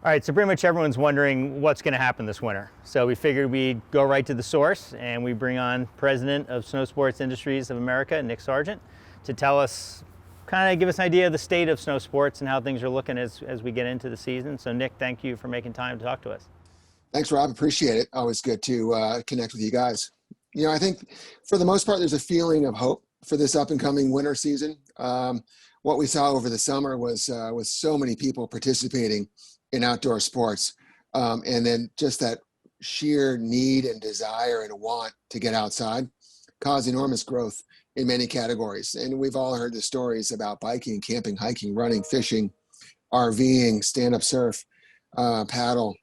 All right, so pretty much everyone's wondering what's going to happen this winter. So we figured we'd go right to the source, and we bring on President of Snowsports Industries of America, Nick Sargent, to tell us, kind of give us an idea of the state of snow sports and how things are looking as we get into the season. So Nick, thank you for making time to talk to us. Thanks, Rob. Appreciate it. Always good to connect with you guys. I think for the most part, there's a feeling of hope for this up and coming winter season. What we saw over the summer was with so many people participating in outdoor sports, and then just that sheer need and desire and want to get outside caused enormous growth in many categories. And we've all heard the stories about biking, camping, hiking, running, fishing, RVing, stand-up surf, paddle,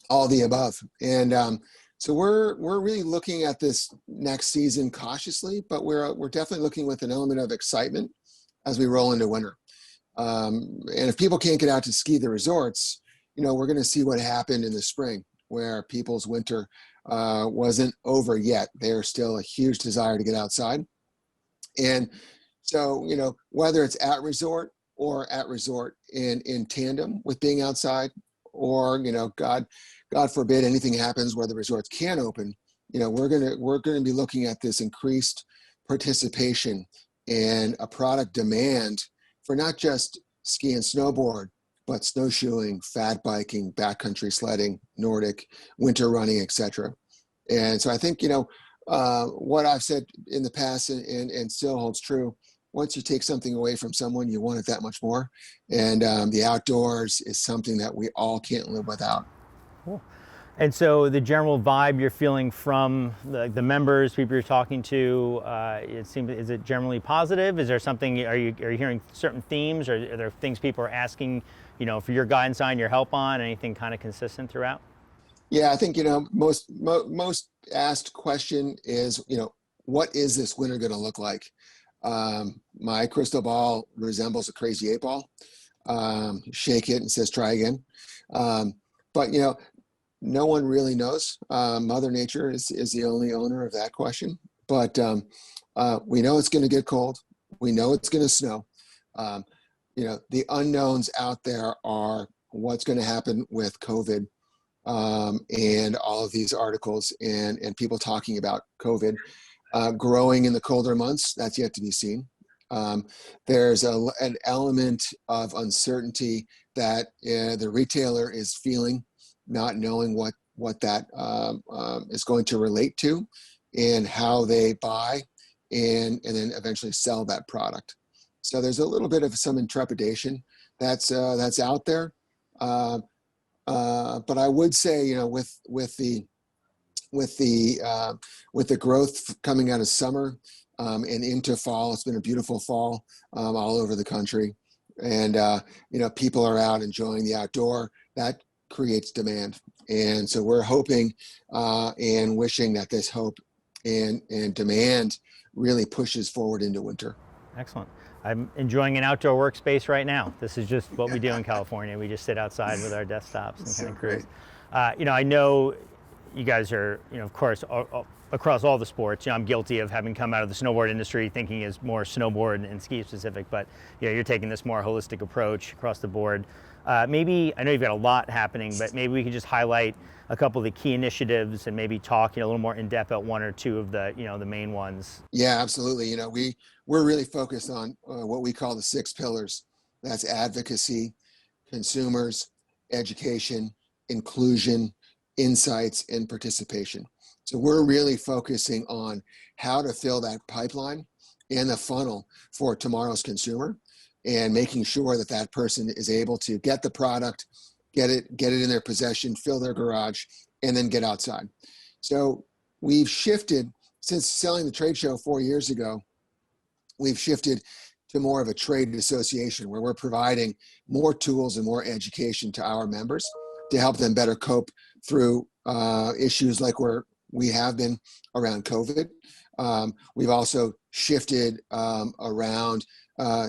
all the above. And so we're really looking at this next season cautiously, but we're definitely looking with an element of excitement as we roll into winter. And if people can't get out to ski the resorts, we're going to see what happened in the spring, where people's winter wasn't over yet. There's still a huge desire to get outside. And so, whether it's at resort or at resort in tandem with being outside, or, God forbid anything happens where the resorts can't open, we're gonna be looking at this increased participation and a product demand for not just ski and snowboard, but snowshoeing, fat biking, backcountry sledding, Nordic, winter running, etc. And so I think, what I've said in the past and still holds true. Once you take something away from someone, you want it that much more. And the outdoors is something that we all can't live without. Cool. And so the general vibe you're feeling from the members, people you're talking to, is it generally positive? Is there something, are you hearing certain themes, or are there things people are asking, for your guidance on, your help on, anything kind of consistent throughout? Yeah, I think, most asked question is, what is this winter going to look like? My crystal ball resembles a crazy 8 ball. Shake it and says, try again. But, no one really knows. Mother Nature is the only owner of that question. But we know it's going to get cold. We know it's going to snow. The unknowns out there are what's going to happen with COVID, and all of these articles and people talking about COVID growing in the colder months. That's yet to be seen. There's an element of uncertainty that the retailer is feeling, not knowing what that is going to relate to and how they buy and then eventually sell that product. So there's a little bit of some intrepidation that's out there. But I would say, with the growth coming out of summer and into fall, it's been a beautiful fall all over the country, and people are out enjoying the outdoor. That creates demand, and so we're hoping and wishing that this hope and demand really pushes forward into winter. Excellent. I'm enjoying an outdoor workspace right now. This is just what we do in California. We just sit outside with our desktops and kind of cruise. I know you guys are, of course, across all the sports. I'm guilty of having come out of the snowboard industry thinking is more snowboard and ski specific, but you're taking this more holistic approach across the board. Maybe, I know you've got a lot happening, but maybe we could just highlight a couple of the key initiatives and maybe talk, a little more in depth about one or two of the, the main ones. Yeah, absolutely. We're really focused on what we call the 6 pillars. That's advocacy, consumers, education, inclusion, insights, and participation. So we're really focusing on how to fill that pipeline and the funnel for tomorrow's consumer, and making sure that that person is able to get the product, get it in their possession, fill their garage, and then get outside. So we've shifted, since selling the trade show 4 years ago, we've shifted to more of a trade association where we're providing more tools and more education to our members to help them better cope through issues like we have been around COVID. We've also shifted around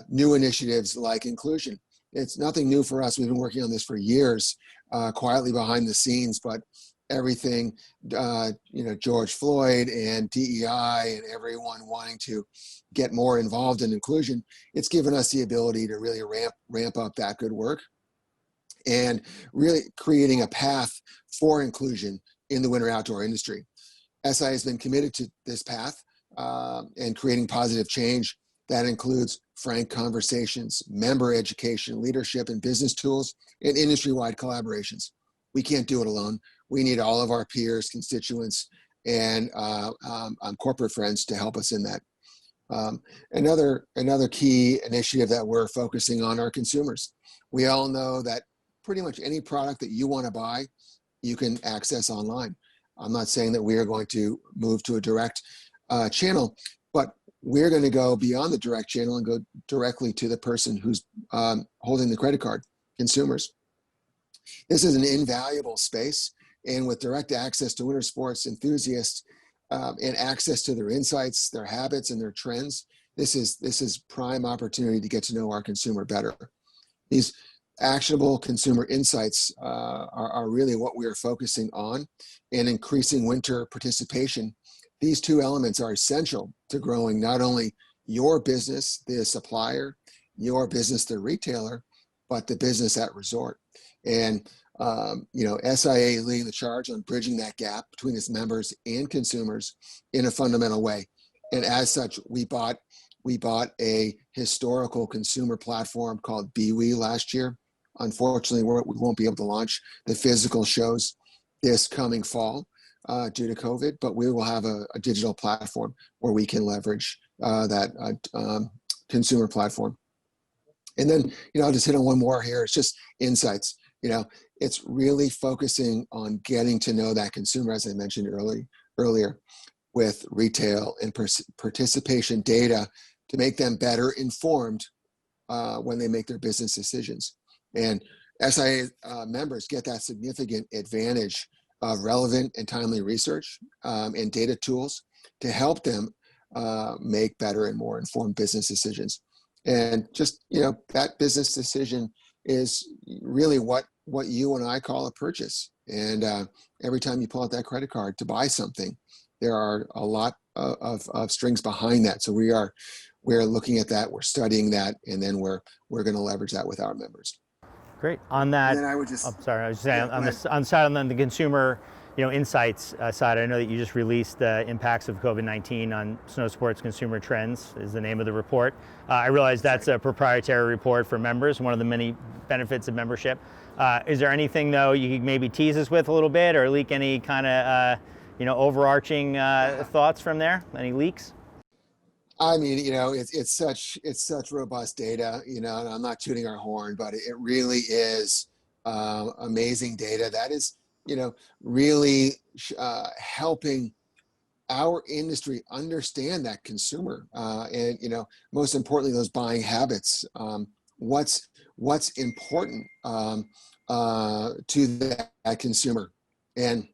new initiatives like inclusion. It's nothing new for us. We've been working on this for years, quietly behind the scenes, but everything, George Floyd and DEI and everyone wanting to get more involved in inclusion, it's given us the ability to really ramp up that good work. and really creating a path for inclusion in the winter outdoor industry. SIA has been committed to this path and creating positive change that includes frank conversations, member education, leadership and business tools, and industry-wide collaborations. We can't do it alone. We need all of our peers, constituents, and corporate friends to help us in that. Another key initiative that we're focusing on are consumers. We all know that pretty much any product that you want to buy, you can access online. I'm not saying that we are going to move to a direct channel, but we're going to go beyond the direct channel and go directly to the person who's holding the credit card, consumers. This is an invaluable space, and with direct access to winter sports enthusiasts and access to their insights, their habits, and their trends, this is prime opportunity to get to know our consumer better. These actionable consumer insights are really what we are focusing on, and increasing winter participation. These two elements are essential to growing not only your business, the supplier, your business, the retailer, but the business at resort. And SIA is leading the charge on bridging that gap between its members and consumers in a fundamental way. And as such, we bought a historical consumer platform called BWE last year. Unfortunately, we won't be able to launch the physical shows this coming fall due to COVID, but we will have a digital platform where we can leverage that consumer platform. And then, I'll just hit on one more here. It's just insights. It's really focusing on getting to know that consumer, as I mentioned earlier, with retail and participation data to make them better informed when they make their business decisions. And SIA members get that significant advantage of relevant and timely research and data tools to help them make better and more informed business decisions. And just, that business decision is really what you and I call a purchase. And every time you pull out that credit card to buy something, there are a lot of strings behind that. So we're looking at that, we're studying that, and then we're going to leverage that with our members. Great. On that, I would just, I'm sorry, I was just saying, on the consumer, insights side, I know that you just released the impacts of COVID-19 on Snowsports consumer trends is the name of the report. I realize that's a proprietary report for members, one of the many benefits of membership. Is there anything though you could maybe tease us with a little bit, or leak any kind of overarching thoughts from there? Any leaks? I mean, it's such robust data, and I'm not tooting our horn, but it really is amazing data that is, really helping our industry understand that consumer and, most importantly, those buying habits. What's important to that consumer. And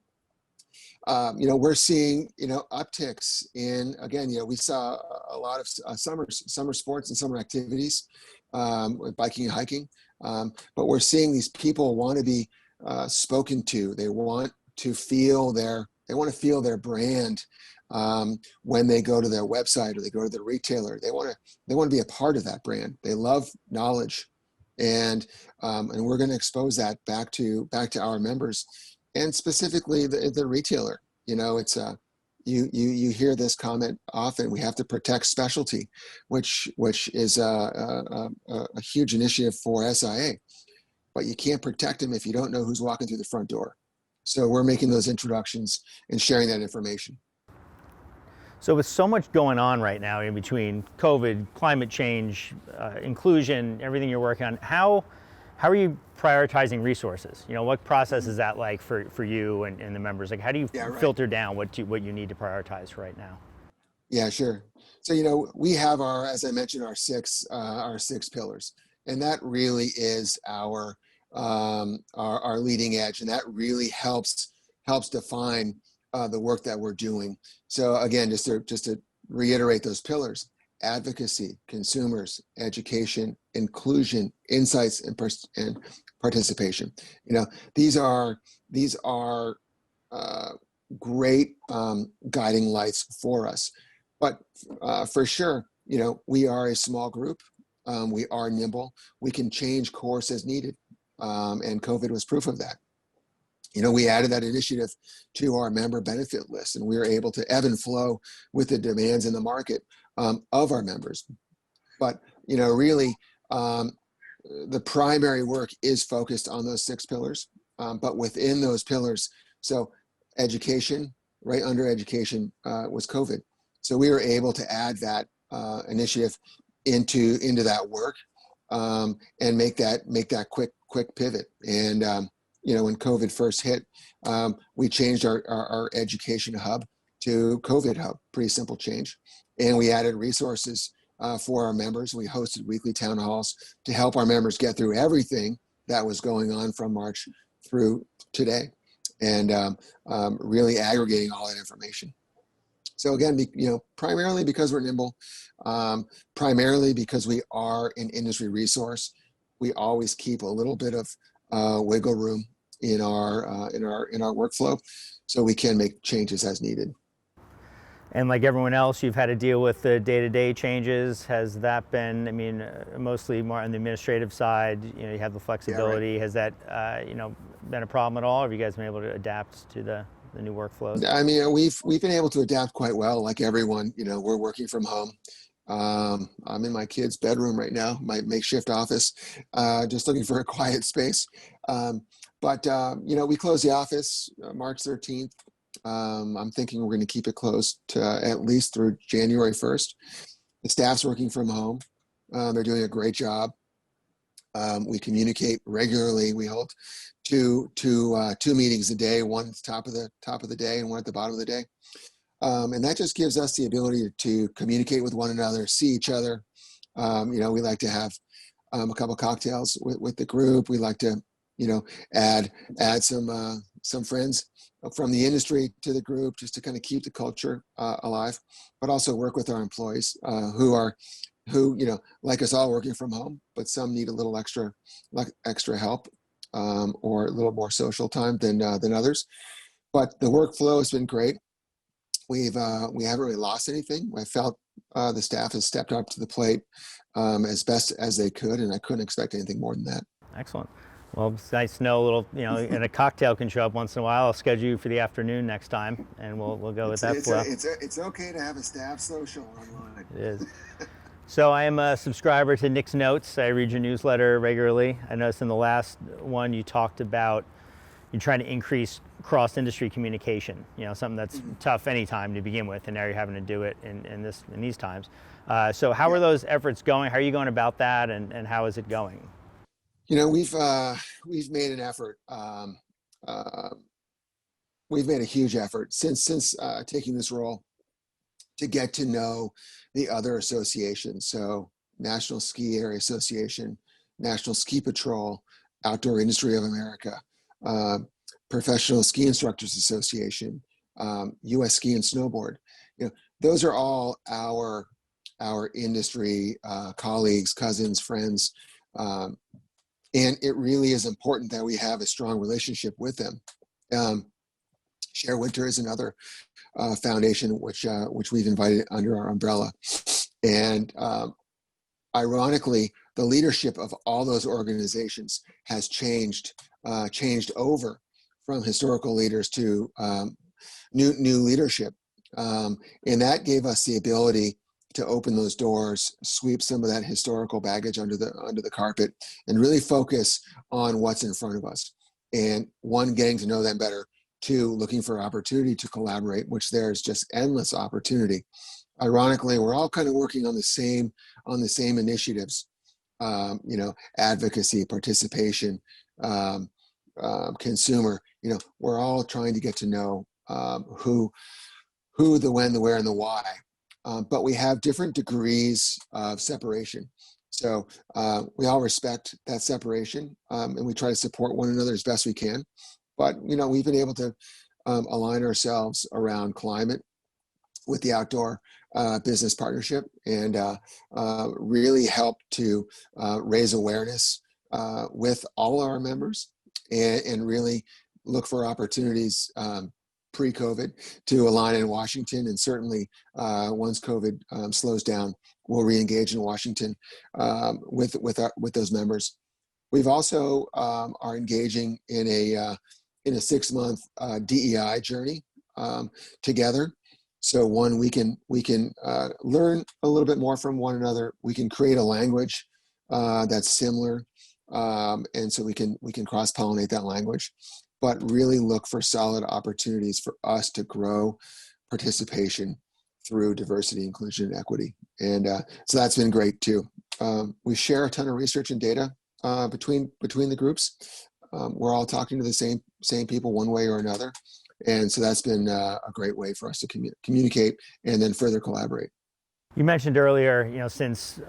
we're seeing, upticks in, again, we saw a lot of summer sports and summer activities, biking and hiking. But we're seeing these people want to be spoken to. They want to feel their brand when they go to their website or they go to their retailer. They want to be a part of that brand. They love knowledge, and we're going to expose that back to our members. And specifically the retailer, it's you hear this comment often. We have to protect specialty, which is a huge initiative for SIA. But you can't protect them if you don't know who's walking through the front door. So we're making those introductions and sharing that information. So with so much going on right now in between COVID, climate change, inclusion, everything you're working on, how are you prioritizing resources? What process is that like for you and the members? Like, how do you filter down what you need to prioritize right now? Yeah, sure. So, we have as I mentioned, our six pillars, and that really is our leading edge, and that really helps define the work that we're doing. So again, just to reiterate those pillars: advocacy, consumers, education, inclusion, insights, and participation. These are great guiding lights for us. But for sure, we are a small group. We are nimble. We can change course as needed. and COVID was proof of that. We added that initiative to our member benefit list, and we were able to ebb and flow with the demands in the market of our members. But, really, the primary work is focused on those 6 pillars, but within those pillars, so education, right under education was COVID. So we were able to add that initiative into that work and make that quick pivot. And when COVID first hit, we changed our education hub to COVID hub. Pretty simple change, and we added resources for our members. We hosted weekly town halls to help our members get through everything that was going on from March through today, and really aggregating all that information. So again, primarily because we're nimble, primarily because we are an industry resource, we always keep a little bit of wiggle room in our workflow, so we can make changes as needed. And like everyone else, you've had to deal with the day-to-day changes. Has that been, mostly more on the administrative side? You have the flexibility. Yeah, right. Has that, been a problem at all? Have you guys been able to adapt to the new workflows? We've been able to adapt quite well. Like everyone, we're working from home. I'm in my kid's bedroom right now, my makeshift office, just looking for a quiet space. But we closed the office March 13th. I'm thinking we're going to keep it closed at least through January 1st. The staff's working from home. They're doing a great job. We communicate regularly. We hold two meetings a day, one at the top of the day and one at the bottom of the day. And that just gives us the ability to communicate with one another, see each other. We like to have a couple cocktails with the group. We like to, add some friends from the industry to the group, just to kind of keep the culture alive, but also work with our employees who like us all, working from home, but some need a little extra help or a little more social time than others. But the workflow has been great. We haven't really lost anything. I felt the staff has stepped up to the plate as best as they could, and I couldn't expect anything more than that. Excellent. Well, it's nice to know a little, and a cocktail can show up once in a while. I'll schedule you for the afternoon next time, and we'll go with that flow. It's okay to have a staff social online. It is. So I am a subscriber to Nick's Notes. I read your newsletter regularly. I noticed in the last one you talked about you're trying to increase cross-industry communication. Something that's tough anytime to begin with, and now you're having to do it in these times. So how are those efforts going? How are you going about that, and how is it going? We've made an effort. We've made a huge effort since taking this role to get to know the other associations. So National Ski Area Association, National Ski Patrol, Outdoor Industry of America, Professional Ski Instructors Association, U.S. Ski and Snowboard. Those are all our industry colleagues, cousins, friends. And it really is important that we have a strong relationship with them. Share Winter is another foundation which we've invited under our umbrella. And ironically, the leadership of all those organizations has changed over from historical leaders to new leadership. And that gave us the ability to open those doors, sweep some of that historical baggage under the carpet, and really focus on what's in front of us. And one, getting to know them better. Two, looking for opportunity to collaborate, which there's just endless opportunity. Ironically, we're all kind of working on the same initiatives. Advocacy, participation, consumer. We're all trying to get to know who, the when, the where, and the why. But we have different degrees of separation. So we all respect that separation, and we try to support one another as best we can. But, we've been able to align ourselves around climate with the Outdoor Business Partnership, and really help to raise awareness with all our members, and really look for opportunities pre-COVID to align in Washington. And certainly once COVID slows down, we'll re-engage in Washington with those members. We've also are engaging in a 6-month DEI journey together. So one, we can learn a little bit more from one another. We can create a language that's similar, and so we can cross-pollinate that language, but really look for solid opportunities for us to grow participation through diversity, inclusion, and equity. And so that's been great too. We share a ton of research and data between the groups. We're all talking to the same people one way or another. And so that's been a great way for us to communicate and then further collaborate. You mentioned earlier, since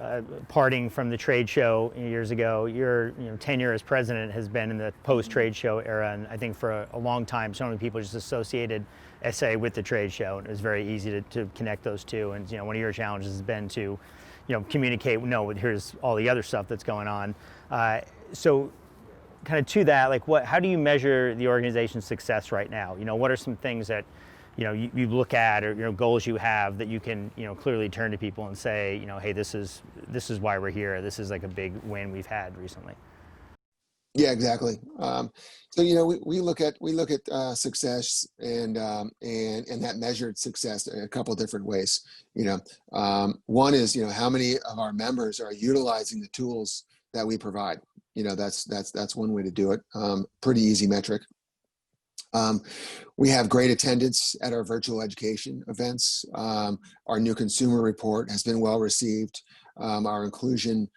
parting from the trade show years ago, your tenure as president has been in the post-trade show era, and I think for a long time, so many people just associated SIA with the trade show, and it was very easy to connect those two. And one of your challenges has been to, communicate. No, here's all the other stuff that's going on. So, kind of to that, how do you measure the organization's success right now? What are some things that you look at, or goals you have that you can clearly turn to people and say, hey, this is why we're here. This is like a big win we've had recently. Yeah, exactly. So we look at success and that measured success in a couple of different ways. One is how many of our members are utilizing the tools that we provide. That's one way to do it. Pretty easy metric. We have great attendance at our virtual education events. Our new consumer report has been well received. Our inclusion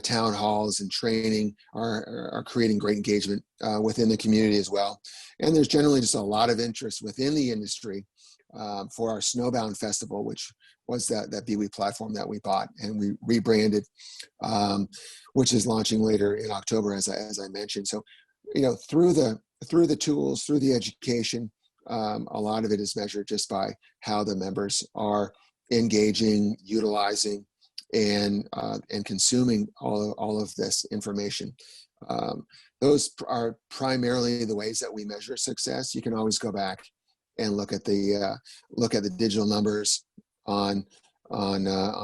town halls and training are creating great engagement within the community as well. And there's generally just a lot of interest within the industry for our Snowbound Festival, which was that BWE platform that we bought and we rebranded, which is launching later in October, as I mentioned. So, through the tools, through the education, a lot of it is measured just by how the members are engaging, utilizing, and consuming all of this information. Those are primarily the ways that we measure success. You can always go back and look at the digital numbers on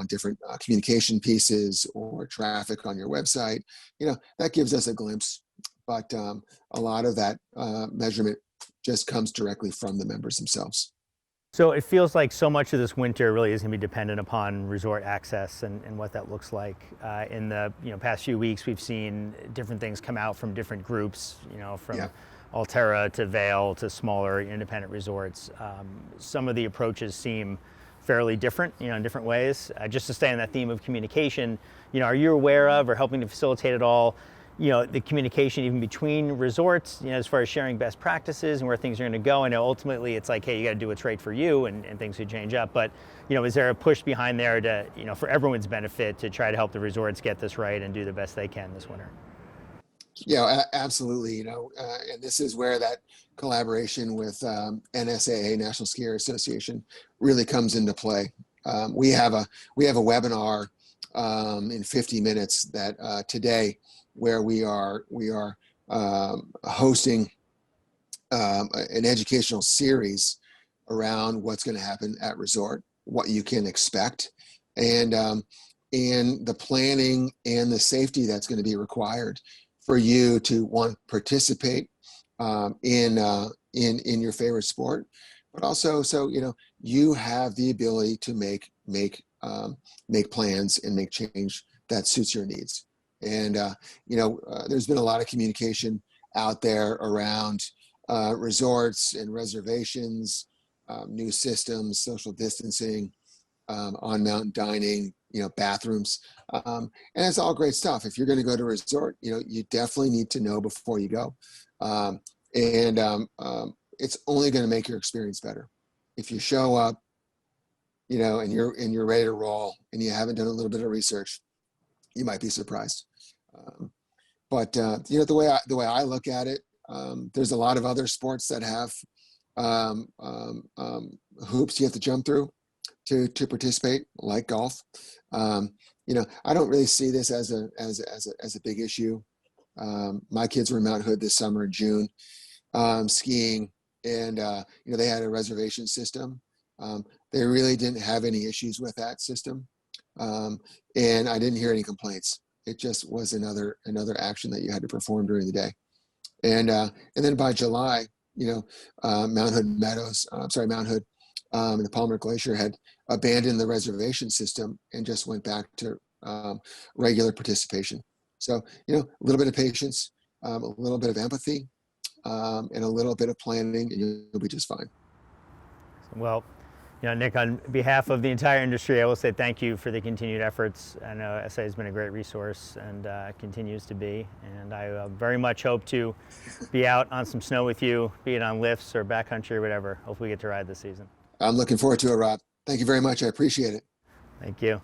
different communication pieces or traffic on your website. That gives us a glimpse, but a lot of that measurement just comes directly from the members themselves. So it feels like so much of this winter really is going to be dependent upon resort access and what that looks like. In the past few weeks, we've seen different things come out from different groups, from Alterra to Vail to smaller independent resorts. Some of the approaches seem fairly different, in different ways. Just to stay on that theme of communication, are you aware of or helping to facilitate it all? The communication even between resorts, as far as sharing best practices and where things are going to go. I know ultimately it's like, hey, you got to do what's right for you, and things could change up. But, is there a push behind there to, for everyone's benefit to try to help the resorts get this right and do the best they can this winter? Yeah, absolutely. And this is where that collaboration with NSAA, National Ski Association, really comes into play. We have a webinar in 50 minutes that today, where we are hosting an educational series around what's going to happen at resort, what you can expect, and the planning and the safety that's going to be required for you to participate in your favorite sport, but also so you have the ability to make plans and make change that suits your needs. And there's been a lot of communication out there around resorts and reservations, new systems, social distancing, on mountain dining, bathrooms, and it's all great stuff. If you're going to go to a resort, you definitely need to know before you go, and it's only going to make your experience better. If you show up, and you're ready to roll, and you haven't done a little bit of research, you might be surprised. But the way I look at it, there's a lot of other sports that have hoops you have to jump through to participate, like golf. I don't really see this as a big issue. My kids were in Mount Hood this summer in June, skiing, and they had a reservation system. They really didn't have any issues with that system, and I didn't hear any complaints. It just was another action that you had to perform during the day. And then by July, Mount Hood and the Palmer Glacier had abandoned the reservation system and just went back to regular participation. So, a little bit of patience, a little bit of empathy, and a little bit of planning, and you'll be just fine. Well, Nick, on behalf of the entire industry, I will say thank you for the continued efforts. I know SIA has been a great resource and continues to be. And I very much hope to be out on some snow with you, be it on lifts or backcountry or whatever. Hopefully we get to ride this season. I'm looking forward to it, Rob. Thank you very much. I appreciate it. Thank you.